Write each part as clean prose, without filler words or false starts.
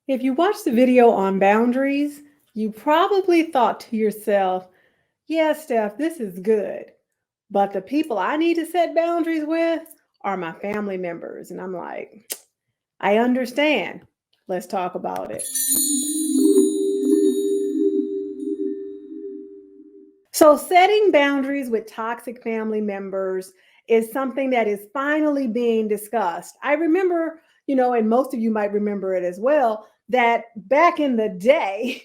If you watched the video on boundaries, you probably thought to yourself, yeah, Steph, this is good. But the people I need to set boundaries with are my family members. And I'm like, I understand. Let's talk about it. So, setting boundaries with toxic family members is something that is finally being discussed. I remember, and most of you might remember it as well, that back in the day,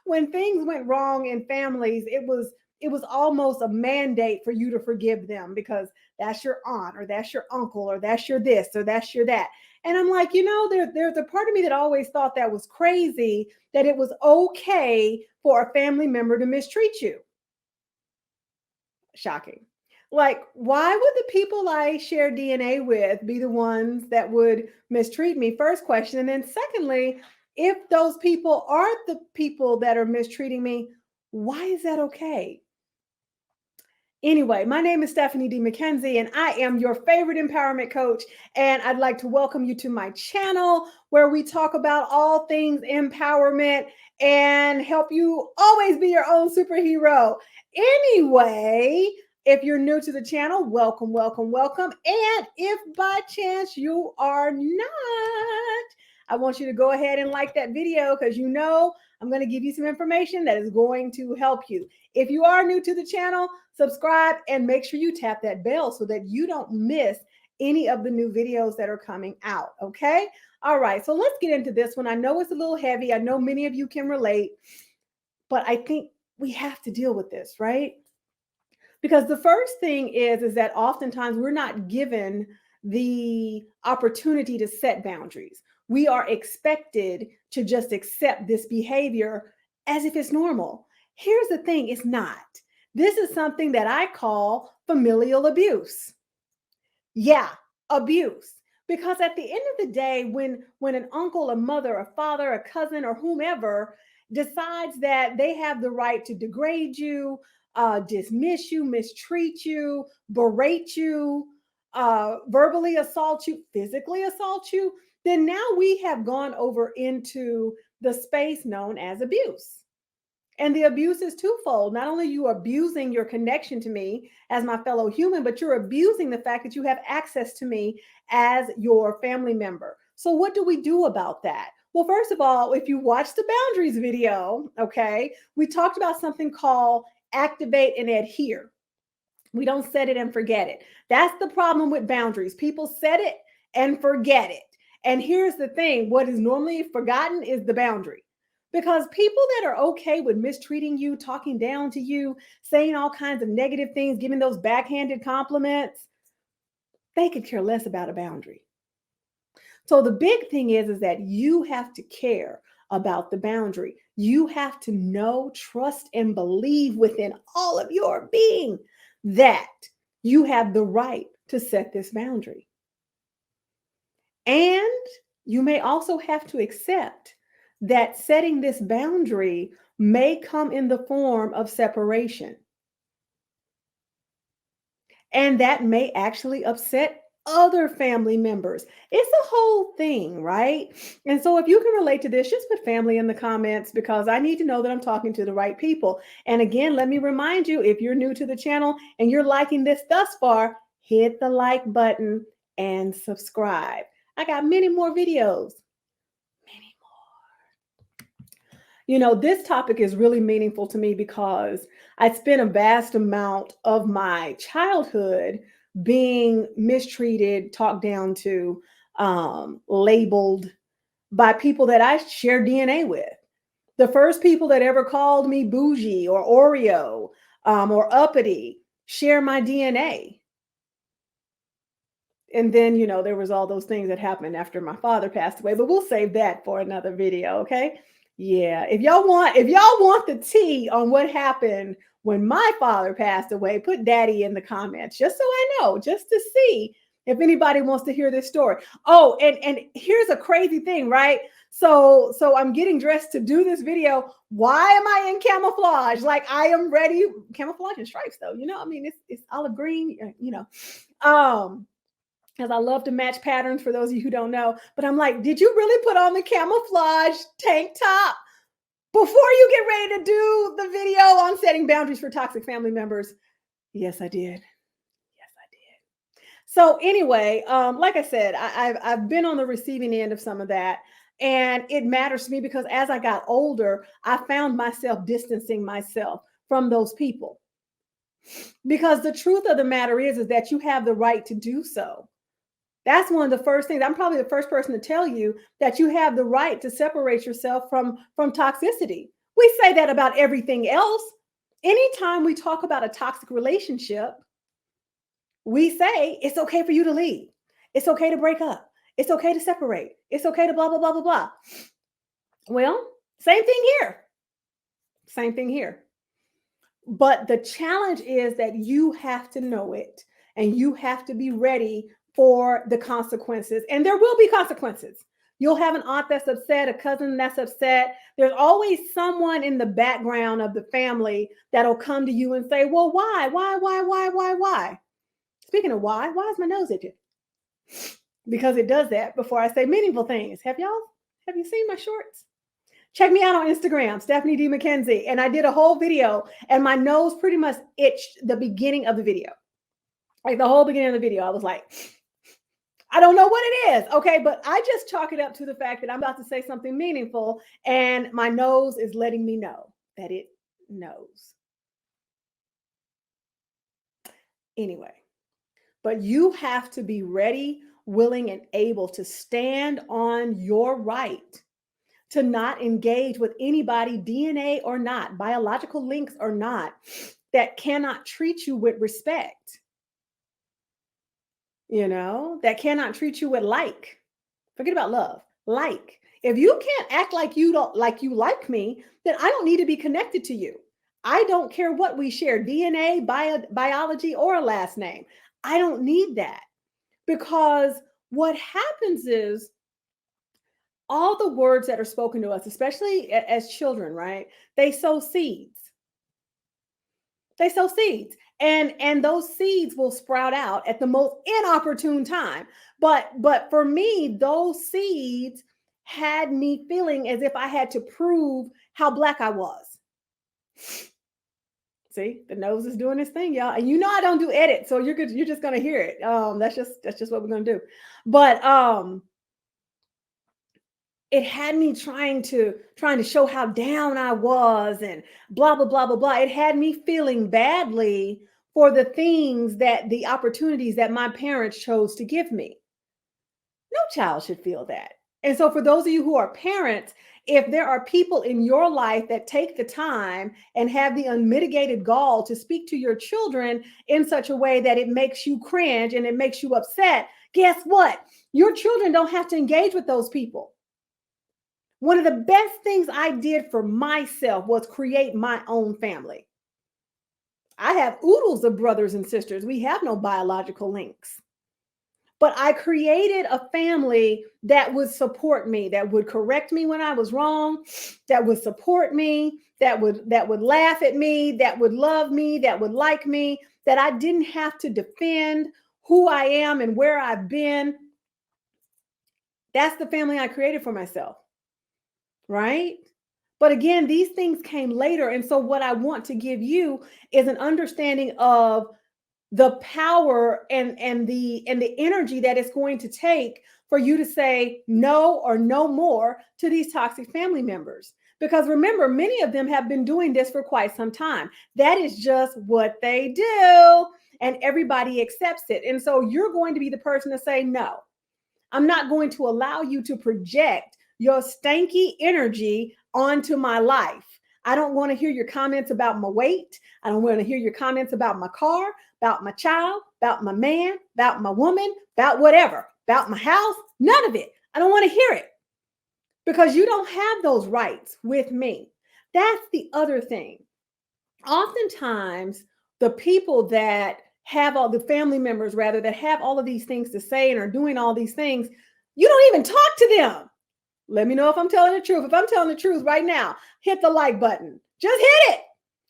when things went wrong in families, it was almost a mandate for you to forgive them because that's your aunt or that's your uncle or that's your this or that's your that. And I'm like, there's a part of me that always thought that was crazy, that it was okay for a family member to mistreat you. Shocking. Like, why would the people I share DNA with be the ones that would mistreat me? First question. And then secondly, if those people aren't the people that are mistreating me, why is that okay? Anyway, my name is Stephanie D. McKenzie, and I am your favorite empowerment coach. And I'd like to welcome you to my channel where we talk about all things empowerment and help you always be your own superhero. Anyway, if you're new to the channel, welcome, welcome, welcome. And if by chance you are not, I want you to go ahead and like that video because I'm going to give you some information that is going to help you. If you are new to the channel, subscribe and make sure you tap that bell so that you don't miss any of the new videos that are coming out. Okay. All right. So let's get into this one. I know it's a little heavy. I know many of you can relate, but I think we have to deal with this, right? Because the first thing is that oftentimes we're not given the opportunity to set boundaries. We are expected to just accept this behavior as if it's normal. Here's the thing, it's not. This is something that I call familial abuse. Yeah, abuse. Because at the end of the day, when an uncle, a mother, a father, a cousin, or whomever decides that they have the right to degrade you, dismiss you, mistreat you, berate you, verbally assault you, physically assault you, then now we have gone over into the space known as abuse. And the abuse is twofold. Not only are you abusing your connection to me as my fellow human, but you're abusing the fact that you have access to me as your family member. So what do we do about that? Well, first of all, if you watch the boundaries video, okay, we talked about something called activate and adhere. We don't set it and forget it. That's the problem with boundaries. People set it and forget it. And here's the thing, what is normally forgotten is the boundary. Because people that are okay with mistreating you, talking down to you, saying all kinds of negative things, giving those backhanded compliments, they could care less about a boundary. So the big thing is that you have to care about the boundary. You have to know, trust, and believe within all of your being that you have the right to set this boundary. And you may also have to accept that setting this boundary may come in the form of separation. And that may actually upset other family members. It's a whole thing, right? And so if you can relate to this, just put family in the comments because I need to know that I'm talking to the right people. And again, let me remind you, if you're new to the channel and you're liking this thus far, hit the like button and subscribe. I got many more videos. This topic is really meaningful to me because I spent a vast amount of my childhood being mistreated, talked down to, labeled by people that I share DNA with. The first people that ever called me bougie or Oreo or uppity share my DNA. And then, there was all those things that happened after my father passed away, but we'll save that for another video, okay? Yeah, if y'all want the tea on what happened when my father passed away, put daddy in the comments just so I know, just to see if anybody wants to hear this story. Oh, and here's a crazy thing, right? So I'm getting dressed to do this video. Why am I in camouflage? Like I am ready, camouflage and stripes though, it's olive green, because I love to match patterns for those of you who don't know. But I'm like, did you really put on the camouflage tank top before you get ready to do the video on setting boundaries for toxic family members? Yes, I did. Yes, I did. So anyway, like I said, I've been on the receiving end of some of that. And it matters to me because as I got older, I found myself distancing myself from those people. Because the truth of the matter is that you have the right to do so. That's one of the first things. I'm probably the first person to tell you that you have the right to separate yourself from toxicity. We say that about everything else. Anytime we talk about a toxic relationship, we say it's okay for you to leave. It's okay to break up. It's okay to separate. It's okay to blah, blah, blah, blah, blah. Well, same thing here. Same thing here. But the challenge is that you have to know it and you have to be ready for the consequences. And there will be consequences. You'll have an aunt that's upset, a cousin that's upset. There's always someone in the background of the family that'll come to you and say, well, why? Speaking of why is my nose itching? Because it does that before I say meaningful things. Have you seen my shorts? Check me out on Instagram, Stephanie D. McKenzie. And I did a whole video and my nose pretty much itched the beginning of the video. Like the whole beginning of the video, I was like, I don't know what it is. Okay, but I just chalk it up to the fact that I'm about to say something meaningful and my nose is letting me know that it knows. Anyway, but you have to be ready, willing, and able to stand on your right to not engage with anybody, DNA or not, biological links or not, that cannot treat you with respect. That cannot treat you with like. Forget about love. Like. If you can't act like you like me, then I don't need to be connected to you. I don't care what we share, DNA, biology, or a last name. I don't need that. Because what happens is all the words that are spoken to us, especially as children, right? They sow seeds. They sow seeds. And those seeds will sprout out at the most inopportune time. But for me, those seeds had me feeling as if I had to prove how Black I was. See, the nose is doing this thing, y'all. And I don't do edit, so you're just gonna hear it. That's just what we're gonna do. But it had me trying to show how down I was and blah, blah, blah, blah, blah. It had me feeling badly for the things the opportunities that my parents chose to give me. No child should feel that. And so for those of you who are parents, if there are people in your life that take the time and have the unmitigated gall to speak to your children in such a way that it makes you cringe and it makes you upset, guess what? Your children don't have to engage with those people. One of the best things I did for myself was create my own family. I have oodles of brothers and sisters. We have no biological links. But I created a family that would support me, that would correct me when I was wrong, that would support me, that would laugh at me, that would love me, that would like me, that I didn't have to defend who I am and where I've been. That's the family I created for myself. Right? But again, these things came later. And so what I want to give you is an understanding of the power and the energy that it's going to take for you to say no or no more to these toxic family members. Because remember, many of them have been doing this for quite some time. That is just what they do. And everybody accepts it. And so you're going to be the person to say, no, I'm not going to allow you to project your stanky energy onto my life. I don't want to hear your comments about my weight. I don't want to hear your comments about my car, about my child, about my man, about my woman, about whatever, about my house, none of it. I don't want to hear it because you don't have those rights with me. That's the other thing. Oftentimes, the people that have all the family members, rather, that have all of these things to say and are doing all these things, you don't even talk to them. Let me know if I'm telling the truth. If I'm telling the truth right now, hit the like button. Just hit it.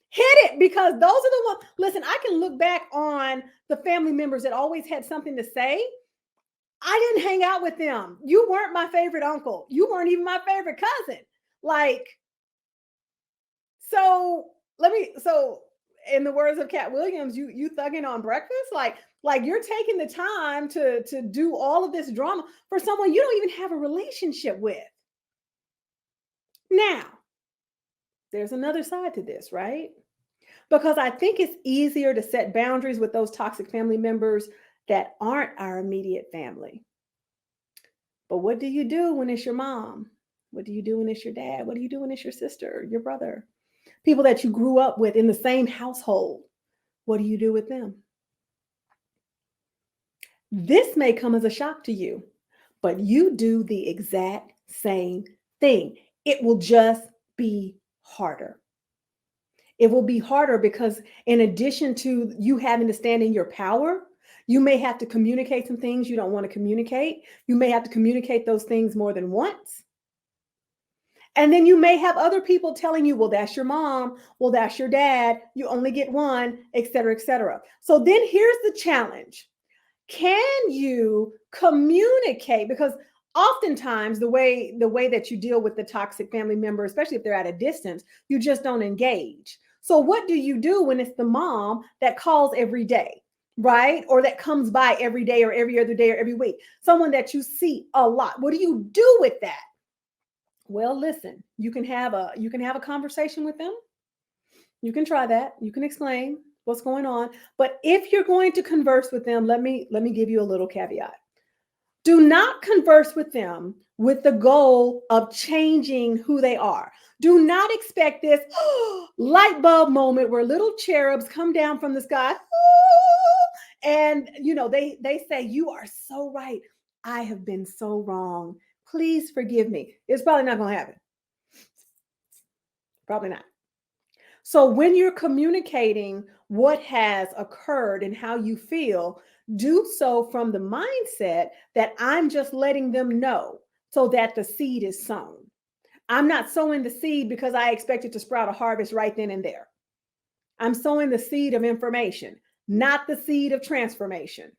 Hit it, because those are the ones. Listen, I can look back on the family members that always had something to say. I didn't hang out with them. You weren't my favorite uncle. You weren't even my favorite cousin. Like, so in the words of Cat Williams, you thugging on breakfast? Like you're taking the time to do all of this drama for someone you don't even have a relationship with. Now, there's another side to this, right? Because I think it's easier to set boundaries with those toxic family members that aren't our immediate family. But what do you do when it's your mom? What do you do when it's your dad? What do you do when it's your sister, your brother? People that you grew up with in the same household. What do you do with them? This may come as a shock to you, but you do the exact same thing. It will just be harder. It will be harder because in addition to you having to stand in your power, you may have to communicate some things you don't want to communicate. You may have to communicate those things more than once. And then you may have other people telling you, well, that's your mom. Well, that's your dad. You only get one, et cetera, et cetera. So then here's the challenge. Can you communicate? Because oftentimes the way that you deal with the toxic family member, especially if they're at a distance, you just don't engage. So what do you do when it's the mom that calls every day, right? Or that comes by every day or every other day or every week? Someone that you see a lot. What do you do with that? Well, listen, you can have a conversation with them. You can try that. You can explain what's going on. But if you're going to converse with them, let me give you a little caveat. Do not converse with them with the goal of changing who they are. Do not expect this light bulb moment where little cherubs come down from the sky. And they say, you are so right. I have been so wrong. Please forgive me. It's probably not going to happen. Probably not. So when you're communicating what has occurred and how you feel, do so from the mindset that I'm just letting them know so that the seed is sown. I'm not sowing the seed because I expect it to sprout a harvest right then and there. I'm sowing the seed of information, not the seed of transformation.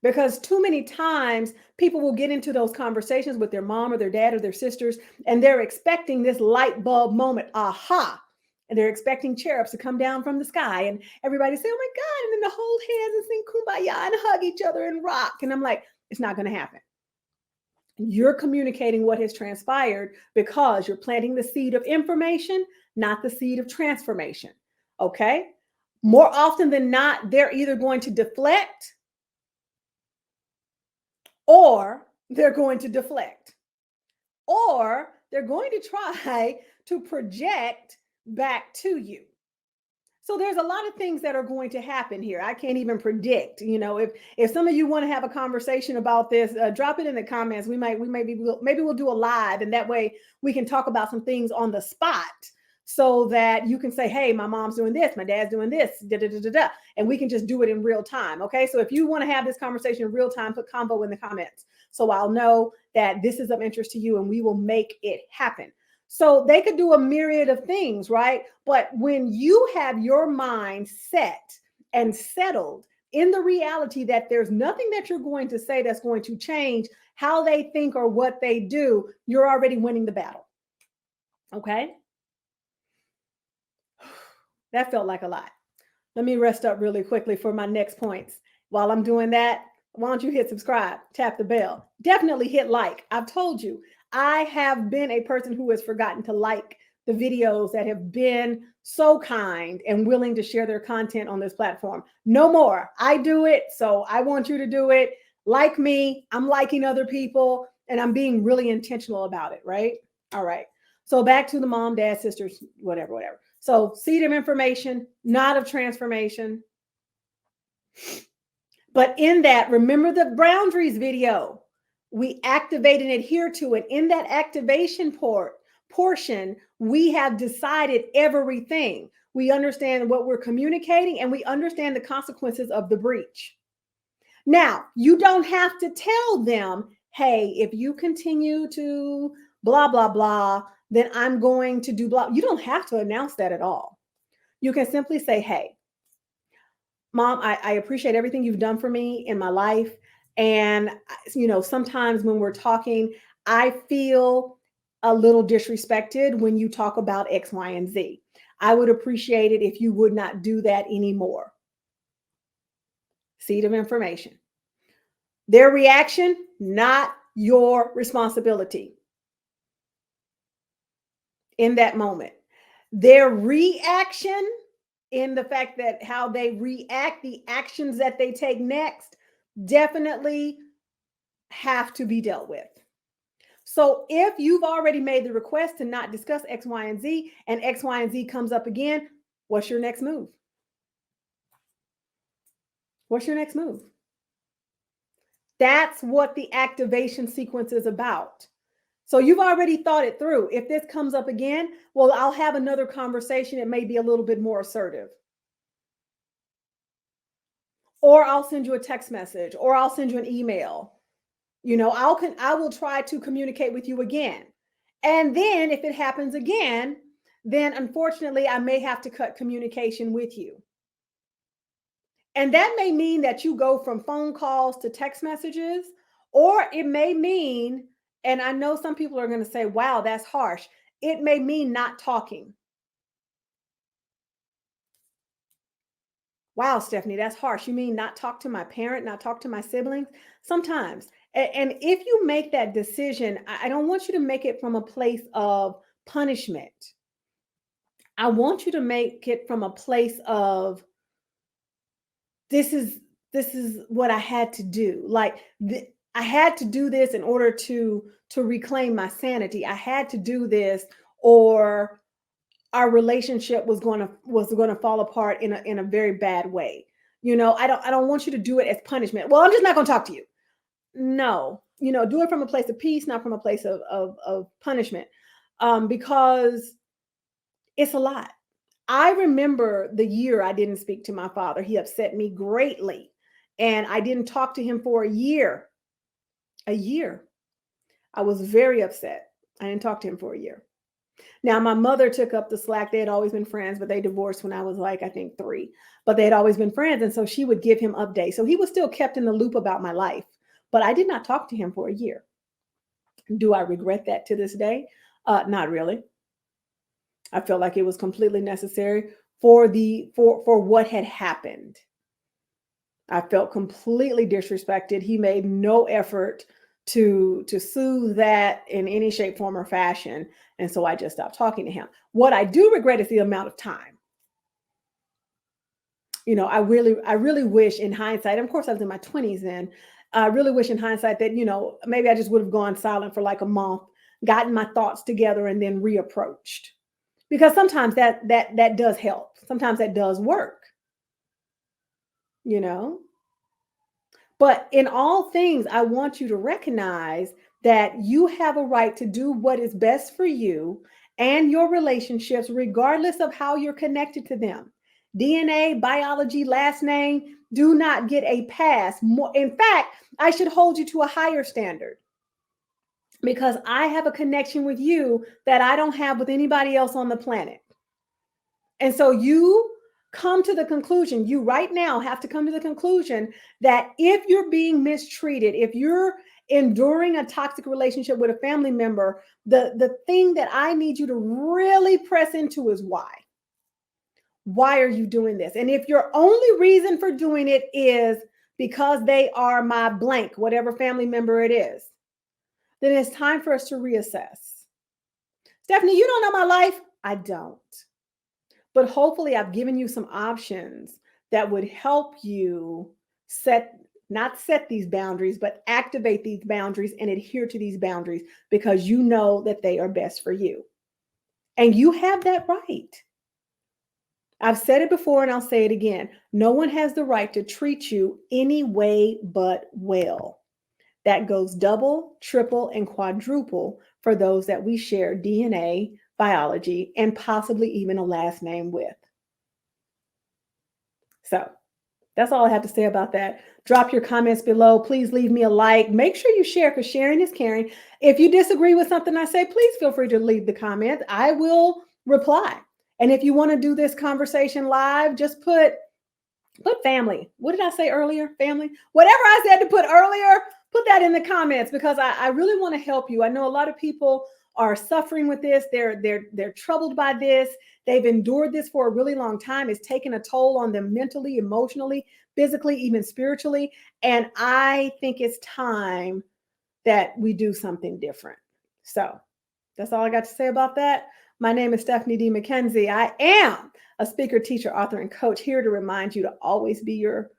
Because too many times people will get into those conversations with their mom or their dad or their sisters, and they're expecting this light bulb moment, aha. And they're expecting cherubs to come down from the sky and everybody say, oh my God, and then to hold hands and sing kumbaya and hug each other and rock. And I'm like, it's not going to happen. You're communicating what has transpired because you're planting the seed of information, not the seed of transformation. Okay? More often than not, they're either going to deflect or they're going to deflect, or they're going to try to project back to you. So there's a lot of things that are going to happen here. I can't even predict. If some of you want to have a conversation about this, drop it in the comments. Maybe we'll do a live, and that way we can talk about some things on the spot, so that you can say, hey, my mom's doing this, my dad's doing this, and we can just do it in real time. Okay. So if you want to have this conversation in real time, put combo in the comments so I'll know that this is of interest to you and we will make it happen. So they could do a myriad of things, right? But when you have your mind set and settled in the reality that there's nothing that you're going to say that's going to change how they think or what they do, you're already winning the battle. Okay. That felt like a lot. Let me rest up really quickly for my next points. While I'm doing that, why don't you hit subscribe, tap the bell, definitely hit like. I've told you, I have been a person who has forgotten to like the videos that have been so kind and willing to share their content on this platform. No more. I do it, so I want you to do it. Like me, I'm liking other people, and I'm being really intentional about it, right? All right. So back to the mom, dad, sisters, whatever. So seed of information, not of transformation. But in that, remember the boundaries video. We activate and adhere to it. In that activation portion, we have decided everything. We understand what we're communicating and we understand the consequences of the breach. Now, you don't have to tell them, hey, if you continue to blah, blah, blah, then I'm going to do blah. You don't have to announce that at all. You can simply say, hey, Mom, I appreciate everything you've done for me in my life. And, sometimes when we're talking, I feel a little disrespected when you talk about X, Y, and Z. I would appreciate it if you would not do that anymore. Seed of information. Their reaction, not your responsibility in that moment. Their reaction in the fact that how they react, the actions that they take next, definitely have to be dealt with. So if you've already made the request to not discuss X, Y, and Z, and X, Y, and Z comes up again, what's your next move? What's your next move? That's what the activation sequence is about. So you've already thought it through. If this comes up again, well, I'll have another conversation. It may be a little bit more assertive. Or I'll send you a text message, or I'll send you an email. I will try to communicate with you again. And then if it happens again, then unfortunately, I may have to cut communication with you. And that may mean that you go from phone calls to text messages, or it may mean, and I know some people are going to say, wow, that's harsh. It may mean not talking. Wow, Stephanie, that's harsh. You mean not talk to my parent, not talk to my siblings? Sometimes. And if you make that decision, I don't want you to make it from a place of punishment. I want you to make it from a place of, this is what I had to do. Like I had to do this in order to reclaim my sanity. I had to do this, or our relationship was going to fall apart in a very bad way. I don't want you to do it as punishment. Well, I'm just not going to talk to you. No, do it from a place of peace, not from a place of punishment, because it's a lot. I remember the year I didn't speak to my father. He upset me greatly, and I didn't talk to him for a year. A year. I was very upset. I didn't talk to him for a year. Now, my mother took up the slack. They had always been friends, but they divorced when I was I think 3. But they had always been friends, and so she would give him updates. So he was still kept in the loop about my life, but I did not talk to him for a year. Do I regret that to this day? Not really. I felt like it was completely necessary for what had happened. I felt completely disrespected. He made no effort to soothe that in any shape, form, or fashion. And so I just stopped talking to him. What I do regret is the amount of time. I really wish in hindsight, of course I was in my 20s then, I really wish in hindsight that, maybe I just would have gone silent for like a month, gotten my thoughts together, and then reapproached. Because sometimes that does help. Sometimes that does work, But in all things, I want you to recognize that you have a right to do what is best for you and your relationships, regardless of how you're connected to them. DNA, biology, last name do not get a pass. In fact, I should hold you to a higher standard, because I have a connection with you that I don't have with anybody else on the planet. And so you come to the conclusion, you right now have to come to the conclusion that if you're being mistreated, if you're enduring a toxic relationship with a family member, the thing that I need you to really press into is why. Why are you doing this? And if your only reason for doing it is because they are my blank, whatever family member it is, then it's time for us to reassess. Stephanie, you don't know my life. I don't. But hopefully I've given you some options that would help you not set these boundaries, but activate these boundaries and adhere to these boundaries, because you know that they are best for you. And you have that right. I've said it before and I'll say it again. No one has the right to treat you any way but well. That goes double, triple, and quadruple for those that we share DNA, biology, and possibly even a last name with. So that's all I have to say about that. Drop your comments below. Please leave me a like. Make sure you share, because sharing is caring. If you disagree with something I say, please feel free to leave the comment. I will reply. And if you want to do this conversation live, just put Put family. What did I say earlier? Family. Whatever I said to put earlier, put that in the comments, because I really want to help you. I know a lot of people are suffering with this. They're troubled by this. They've endured this for a really long time. It's taken a toll on them mentally, emotionally, physically, even spiritually. And I think it's time that we do something different. So that's all I got to say about that. My name is Stephanie D. McKenzie. I am a speaker, teacher, author, and coach, here to remind you to always be your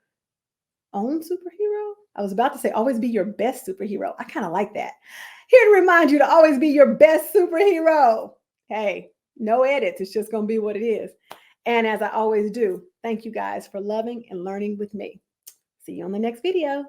own superhero. I was about to say always be your best superhero. I kind of like that. Here to remind you to always be your best superhero. Hey, no edits. It's just going to be what it is. And as I always do, thank you guys for loving and learning with me. See you on the next video.